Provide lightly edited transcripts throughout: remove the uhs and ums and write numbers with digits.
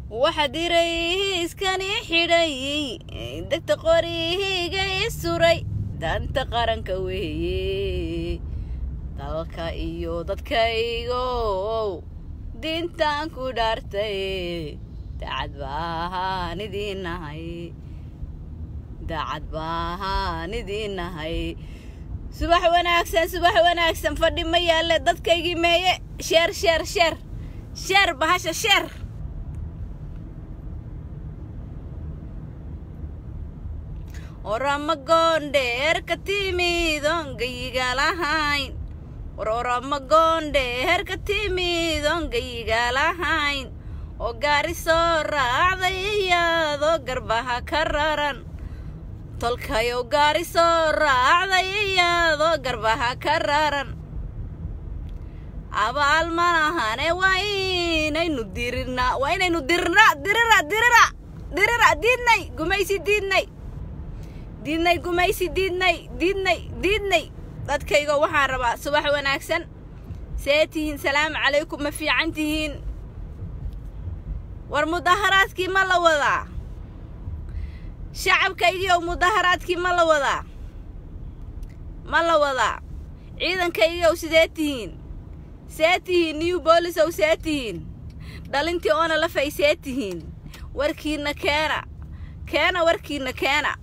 وحديري إسكاني حيري دكت قوري جاي سوري دانت قرن كوي دالكا إيو دادكا إيو دينتان كودارتي دعد باها ندينا هاي دعد باها ندينا هاي صباح وناكسن فردي ميال دادكا يجي مية شير بهاشا شير Oramagonde katimi don gigalahain Oramagonde katimi don gigalahain O gariso raadaya do garbaha kararan Tolkayo gariso raadaya do garbaha kararan Abal manahane wainaynu dirna dirira diidnay gumaysi diidnay gumaysi diidnay dadkayga waxaan rabaa subax wanaagsan seetihiin salaam calaykum ma fiicantihiin war mudaharaadkii ma la wadaa shacabkaygiioo mudaharaadkii ma la wadaa ciidankaygiioo seetihiin new police ow seetihiin dhalintii oona la fay seetihiin warkiina keena warkiina keena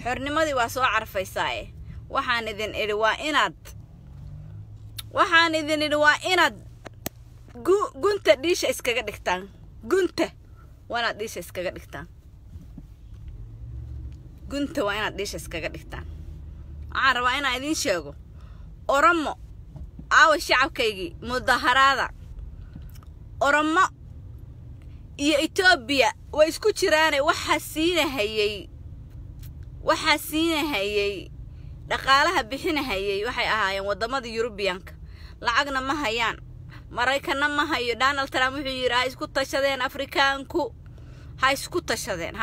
xornimadii waa soo carfaysaaye waxaan idin idhi waa inaad gunta dhiisha iskaga dhigtaan gunta waa inaad dhiisha iskaga dhigtaan waxaan rabaa inaan idiin sheego Oromo aawa shacabkaygii mudaharaada Oromo iyo Ethiopia way isku jiraane waxaa siinahayay dhaqaalaha bixinahayay waxay ahaayeen wadamada Yurubiyaanka lacagna ma hayaan Mareykanna ma hayo Donald Trump wuxuu yiri ha isku tashadeen Afrikaanku ha isku tashadeen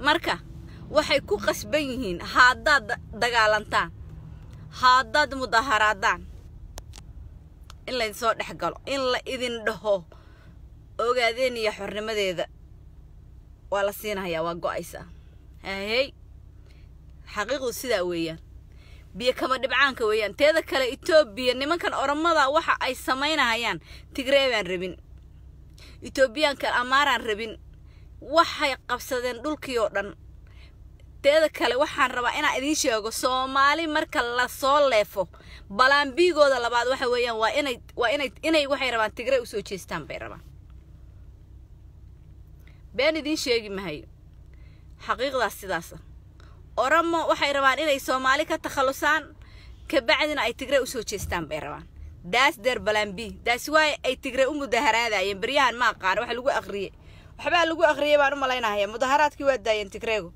marka waxay ku qasban yihiin haddaad dagaalantaan haddaad mudaharaadaan in la soo dhaxgalo in la idin dhaho ogaadeen iyo xornimadeeda waa la siinayaa waa go'aysa hey xaqiiqdu sida weeyaan biyo kama dhibcaanka weeyaan teeda kale Ethiopia nimankan Oromada waxa ay sameynayaan Tigray baan rabin Ethiopiaanka Amaaraan rabin waxay qabsadeen dhulkii oo dhan teeda kale waxaan rabaa inaan idin sheego Soomaali marka la soo leefo balaambigooda labaad waxa weeyaan waa inay waxay rabaan Tigray u soo jeestaan bay rabaan been idin sheegi mahayo xaqiiqdaas sidaas Oromo waxay rabaan inay Soomaali ka takhalusaan ka bacdina ay Tigray u soo jeestaan bay rabaan daas der balambi daas way ay Tigray u mudaharaadayeen bariyahan ma aqaan wax lagu aqriyay baan u malaynayaa mudaharaadkii waa daayeen Tigraygu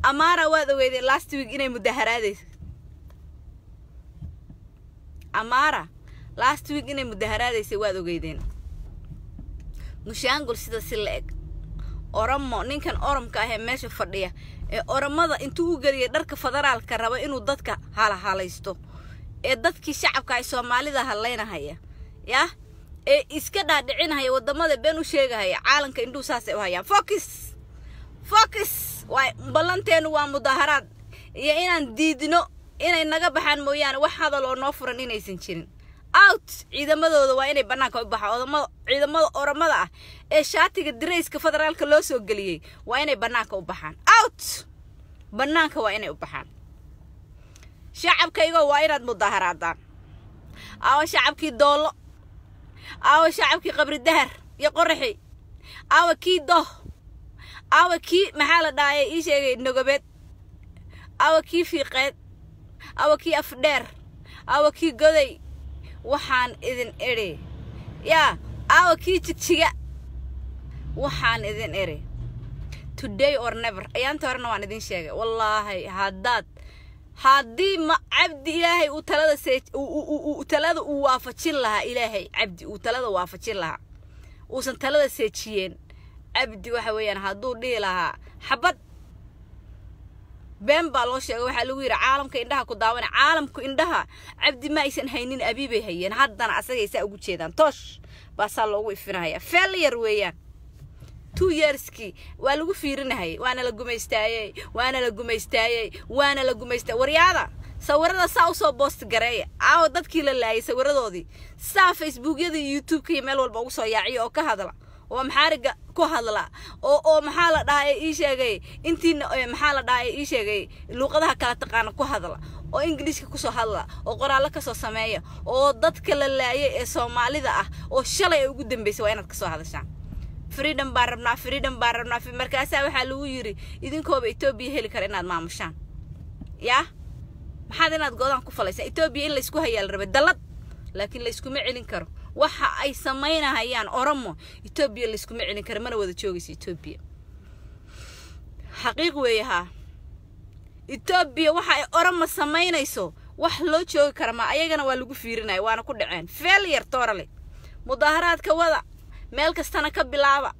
Amara waad ogeydeen last week inay mudaharaadayso Amara last week inay mudaharaadaysay waad ogeydeen mushaangul sida si la eg Oromo ninkan Oromka ah meesha fadhiya ee Oromada intuu u galiyay dharka federaalka raba inuu dadka halaysto ee dadkii shacabka ay Soomaalida haleynahaya ee iska dhaadhicinaya wadamada been u sheegaya caalanka induu saasay u hayaan focus way ballanteenu waa mudaharaad iyo inaan diidno inay naga baxaan mooyaan wax hadal oo noo furan inaysan jirin out ciidamadooda waa inay banaanka u baxaan ciidamada Oromada ah ee shaatiga direyska federaalka loo soo galiyay waa inay banaanka u baxaan out banaanka waa inay u baxaan shacabkayga waa inaad mudaharaadaan aawa shacabkii doolo aawa shacabkii qabri dahar iyo qorxi aawa kii aawa kii maxaa la dhaayay ii sheegay Nogobed aawa kii fiiqeed aawa kii afdheer aawa kii goday waxaan idin eri aawa kii jigjiga waxaan idin eri today or never ayaanta horena waan idin sheegay wallaahi haddii ma cabdi ilaahay uu talada uu waafajin lahaa ilaahay cabdi uu talada waafajin lahaa uusan talada seejiyeen abdi waxa weeyaan hadduu dhihi lahaa xabad been baa loo sheegay waxa lagu yiri caalamka indhaha ku daawana caalamku indhaha abdi ma aysan haynin abiibay hayeen haddana asagaysa ugu jeedaan toosh baa saa loogu ifinaya failure weeyaan 2 yearski waa lagu fiirinahay waana la gumaystaayay waana la gumaystay waryaada sawirada saa u soo post gareeya aaw dadkii la laayay sawiradoodii saa facebookyada iyo youtube-ka iyo meel walba ugu soo yaaciyo oo ka hadla oo maxaariga ku hadla oo maxaa la dhahay ii sheegay intiina maxaa la dhahay ii sheegay luqadaha kala taqaan ku hadla oo Englishka ku soo hadla oo qoraal ka soo sameeya oo dadka la laayay ee Soomaalida ah oo shalay ugu dambeysay waa inaad ka soo hadashaan freedom baan rabnaa markaas waxa lagu yiri idinkooba Ethiopia heli kara inaad maamushaan yaa maxaad inaad go'aan ku falaysaa Ethiopia in la isku hayaal rabay dalad laakiin la isku ma celin karo waxa ay sameynayaan Oromo Ethiopia la isku ma celin karo mana wada joogayso Ethiopia xaqiiq weeyaha Ethiopia waxa ay Oromo sameynayso wax loo joogi karo ma ayagana waa lagu fiirinay waana ku dhaceen failure torale mudaharaadka wada meel kastana ka bilaaba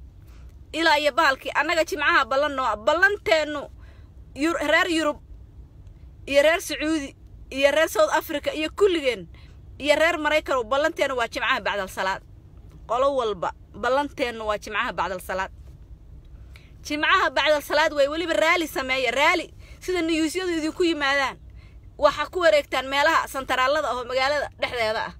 ilaa iyo bahalkii anaga jimcaha ballanteenu reer Yurub iyo reer Sacuudi iyo reer South Africa iyo kulligeen iyo reer Mareykan ballanteenu waa jimcaha bacda salaad qolo walba ballanteenu waa jimcaha bacda salaad way waliba raali sameeya raali sida niyuusyadu idinku yimaadaan waxa ku wareegtaan meelaha santaraalada oo magaalada dhexdeeda ah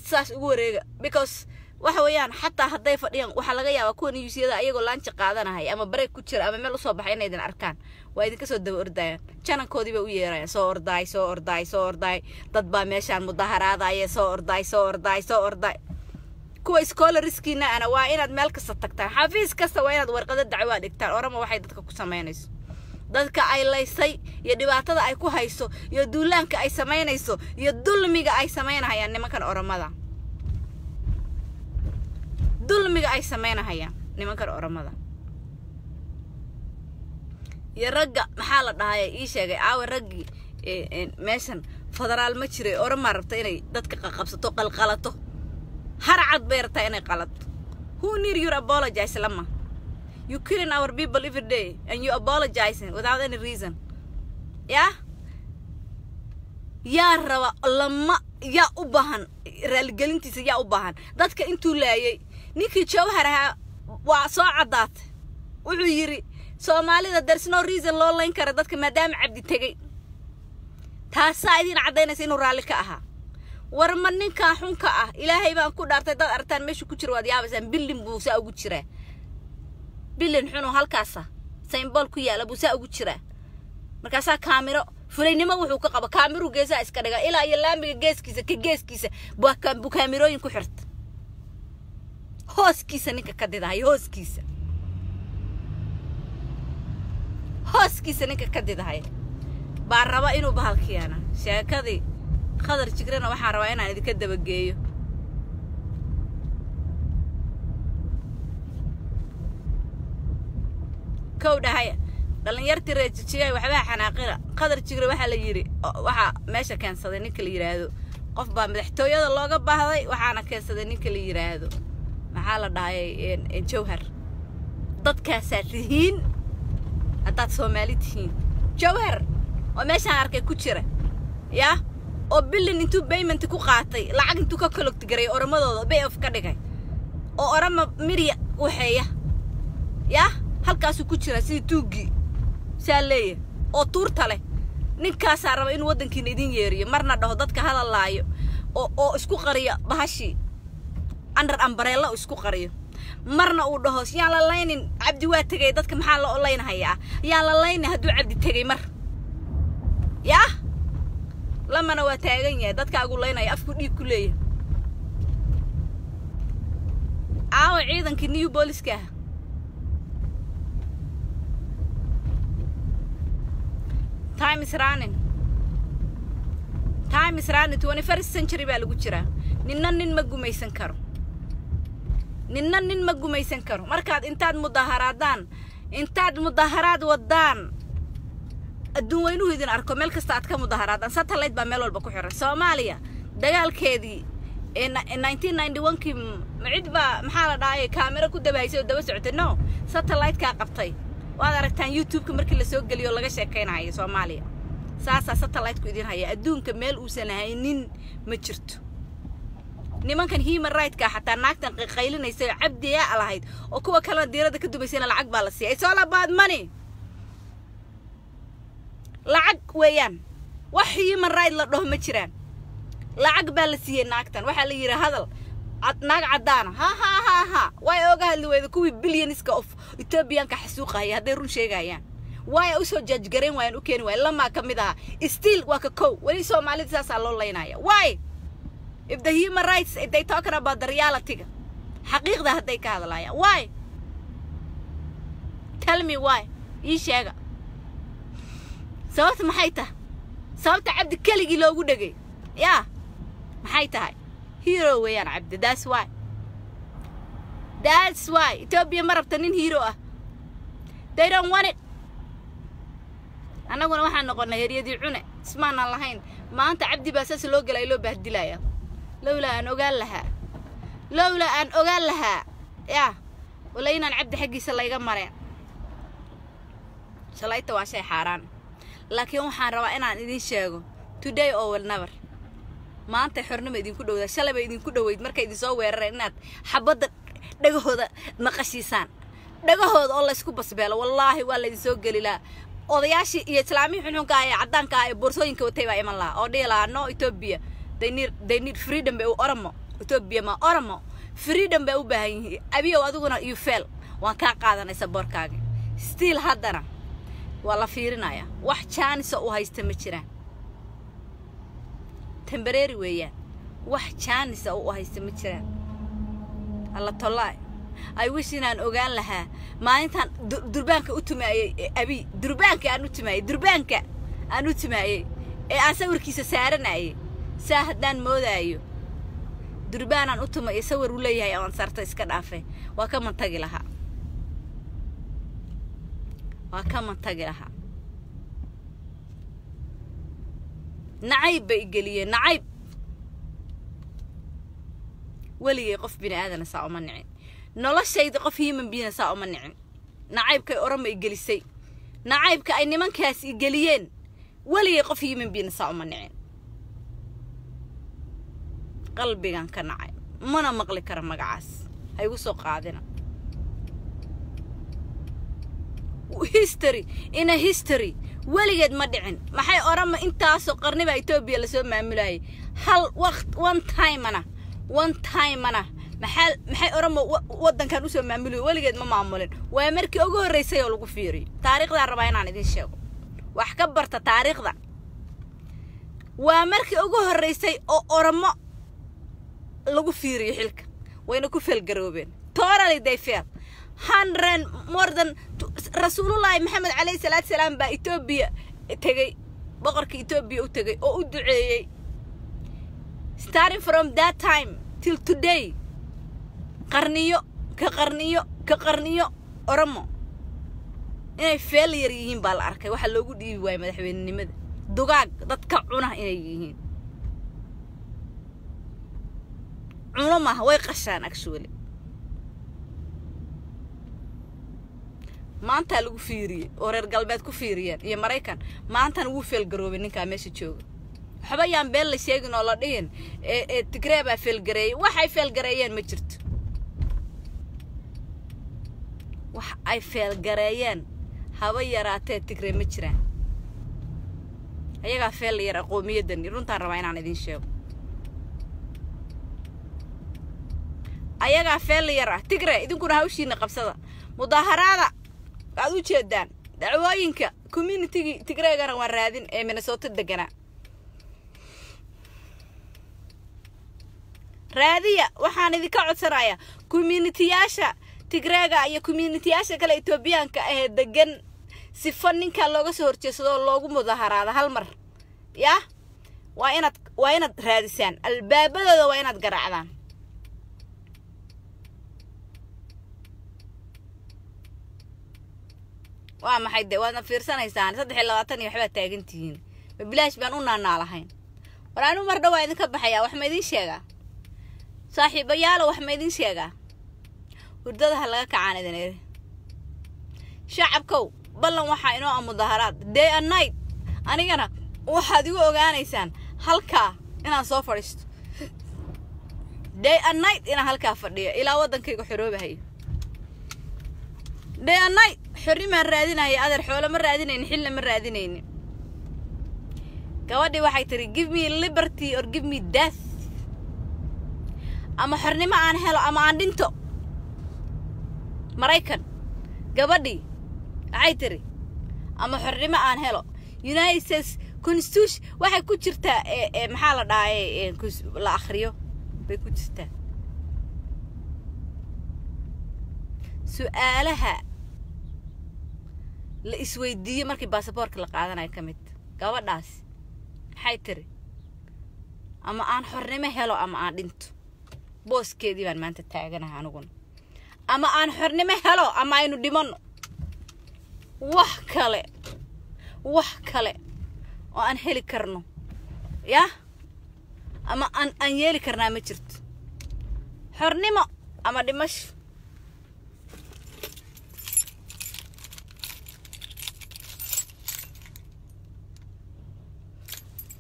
saas ugu wareega because waxa weeyaan xataa haday fadhiyaan waxa laga yaabaa kuwa niyuusyada ayagoo laanci qaadanahay ama break ku jira ama meel u soo baxay inay idin arkaan waa idinka soo daba ordayaan janankoodii bay u yeerayaan soo orday dad baa meeshaan mudaharaadaya soo orday kuwa scholarskiina ana waa inaad meel kasta tagtaan xafiis kasta waa inaad warqado dacwo dhigtaan Oromo waxay dadka ku sameynayso dadka ay laysay iyo dhibaatada ay ku hayso iyo duulaanka ay sameynayso iyo dulmiga ay sameynayaan nimankan Oromada ya ragga maxaa la dhahay ii sheegay aaw raggi meeshan federaal ma jiray Oromo rabta inay dadka qabsato qalqalato harcad beerta inay qalato who need your apologize lama you killing our people every day and you apologizing without any reason yeah ya raba lama ya u baahan raalgelintiisa ya u baahan dadka intuu laayay ninkii jawharaha waa soo cadaat wuxuu yiri Soomaalida there's no reason loo layn karo dadka maadaama Cabdi tagay taasa idin cadeynaysa inuu raali ka aha war ma ninka xunka ah Ilaahay baan ku dhaartay dad artaan meesha ku jiro wad yaabaysan bilin buu saa ugu jiraa bilin xunu halkaasa symbol ku yaala buu saa ugu jiraa markaas kaamiro fulaynimo wuxuu ka qaba kaamiru geesa iska dhiga ilaa iyo laamiga geeskiisa buu kaamirooyin ku xirta hooskiisa ninka ka didahay hooskiisa ninka ka didahay baa raba inuu bahalkiyana sheekadii qadar jigrana waxa raba inaan idinka dabageeyo kowdahay dhalinyartii reejiyay waxba xanaaqira qadar jigre waxa la yiri waxa meesha keensaday ninka la yiraahdo qof baa madaxtooyada looga baahday waxaana keensaday ninka la yiraahdo maxaa la dhahay Jawhar dadkaas rihiin hadaad Soomaali tihiin Jawhar oo meesha arkay ku jira ya oo bilin intuu payment ku qaatay lacag intuu ka collect garay Oromadooda pay off ka dhigay oo Oromo Mirya waxeeya ya halkaas ku jira si tuugi saaleey oo tuurta leh ninkaas raba in wadankiina idin yeeriyo marna dhaho dadka hadalaayo oo isku qariya bahashi under umbrella isku qariyo marna uu dhaho yaan la laynin Cabdi waa tagay dadka maxaa la olaynayaa yaan la laynin haduu Cabdi tagay mar ya lamana waa taagan yahay dadka ugu laynaya afku dhiig ku leeyahay ciidankii new police-ka time is running 21st century baa lagu jiraa nin ma gumaysan karo markaad intaad mudaharaad wadaan adduun weynuhu idin arko meel kasta aad ka mudaharaadaan satellite baa meel walba ku xiran Soomaaliya dagaalkeedii 1991kii macid baa maxaa la dhahay kaamira ku dabaysay oo daba socotay no satellite ka qabtay waad aragtaan YouTube-ka markii la soo galiyo laga sheekaynayo Soomaaliya saasa satellite ku idin haya adduunka meel uu san haynin ma jirto nimankan human right ka xataa naagtan qaylinaysa cabdiya alahayd oo kuwa kala diirada ka dubaysana lacag baa la siiyay. It's all about money. lacag weeyaan wax human right la dhaho ma jiraan. lacag baa la siiyay naagtan waxa la yiri hadal naag cadaana ha way oga hadli weyda kuwii billions-ka of Ethiopian-ka xasuuqaya haday run sheegayaan way u soo judge gareen way u keen way lama kamid ah still waa ka kow wali Soomaalida saas loo leynaya. Why if the human rights if they talking about the reality xaqiiqda haday ka hadlayaan why tell me why ii sheega sababta maxay tahay sababta cabdi kaligi loogu dhagay ya maxay tahay hero weeyaan cabdi that's why Ethiopia ma rabta nin hero ah they don't want it. anaguna waxaan noqonay heriyadii cune ismaana lahayn maanta cabdi baa saas loo galay loo bahdilaya lawla aan ogaan lahaa ya wala inaan cabdi xaqiisa layga mareen shalayta waa shay xaraan laakiin waxaan rabaa inaan idin sheego today or never maanta xornimo idinku dhawda shalay ba idinku dhaweyd markay idin soo weerareen inaad xabada dhagahooda maqashiisaan dhagahooda oo la isku basbeelo wallahi waa la idin soo galilaa odayaashii iyo islaamii xunxunka ay cadaanka ay boorsooyinka watay baa iman lahaa oo dhilaa no Ethiopia they need freedom bay Oromo Ethiopia ma Oromo freedom bay u baahan yihiin abiyo adiguna you fail waan ka qaadanaysa boorkaaga still haddana waa la fiirinaya wax chance u haysta ma jiraan temporary weeyaan wax chance u haysta ma jiraan alla tolay I wish inaan ogaan lahaa maalintan durbaanka u tumaayay abi durbaanka aan u tumaayay ee aan sawirkiisa saaranayay saa haddaan moodaayo durbaanan u tumay sawir u leeyahay aan sarta iska dhaafay waa ka mantagi lahaa nacayb bay geliyeen nacayb waligay qof bini aadan saa uma nicin noloshayda qof human being saa uma nicin nacaybkay Oromo ay gelisay nacaybka ay nimankaas i geliyeen waligay qof human being saa uma nicin qalbigan ka nacay mana maqli kara magacaas hay ugu soo qaadina history in a history waligeed ma dhicin maxay Oromo intaas oo qarniba Ethiopia la soo maamulayay hal waqt one time ana maxay Oromo wadankan u soo maamulay waligeed ma maamulin waa markii ugu horeysay oo lagu fiiriyo taariikhda rabaa inaan idin sheego wax ka barta taariikhda waa markii ugu horeysay oo Oromo lagu fiiriyo xilka wayna ku felgaroobeen totally they fail 100 more than Rasulullah Muhammad alayhi salatu wasalam ba Ethiopia tagay boqorka Ethiopia u tagay oo u duceeyay starting from that time till today qarniyo Oromo inay failure yihiin baa la arkay waxa loogu dhiibi waayay madaxweynenimada dugaag dadka cuna inay yihiin cunoma way qashaan actually maanta lagu fiiriyay oo reer galbeed ku fiiriyeen iyo Mareykan maanta uu fail garoobay ninka meesha jooga waxba yaan beel la sheegin oo la dhihin Tigray baa fail gareeyay waxay fail gareeyeen ma jirto wax ay fail gareeyeen haba yaraatee Tigray ma jiraan ayaga fail yar aqoomiyadan runtaan rabaa inaan idin sheego ayaga fail yar Tigray idinkuna hawshiina qabsada mudaharaada aad u jeedaan dacwooyinka community Tigrayga waan raadin ee Minnesota degana raadiya waxaan idinka codsanayaa community-yaasha Tigrayga iyo community-yaasha kale Ethiopian-ka ah degan si fanninka looga soo horjeedsado loogu mudaharaado hal mar ya waa inaad raadisaan albaabadooda waa inaad garaacdaan waa maxay waadna fiirsanaysaan 320 iyo waxba taagantihiin bilaash baan u naanaalahayn waraanu mar dhaw idinka baxaya wax ma idin sheegaa saaxiibayaal wax ma idin sheegaa hurdada laga kacaan idin shacabkow ballan waxa inoo mudaharaad day and night anigana waxaad igu ogaanaysaan halka inaan soo fadhiisto day and night ina halkaa fadhiyo ilaa wadankayga xoroobahay day and night xorrima raadinaya adeer xoolo ma raadinaynin xilna ma raadinaynin gabadhii waxay tiri give me liberty or give me death ama xornimo aan helo ama aan dhinto Maraykan gabadhii waxay tiri ama xornimo aan helo United States Constitution waxay ku jirtaa maxaa la dhahay la akhriyo bay ku jirtaa su'aalaha la isweydiiyo markii baasaboorka la qaadanayo kamid gabadhaas waxay tiri ama aan xornimo helo ama aan dhinto booskeedii baan maanta taaganahay aniguna ama aan xornimo helo ama aynu dhimano wax kale oo aan heli karno ya ama aan yeeli karnaa ma jirto xornimo ama dhimasho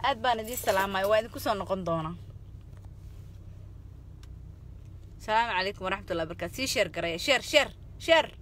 aad baan idin salaamay waa idin ku soo noqon doonaa السلام عليكم ورحمة الله وبركاته. شير قرية شير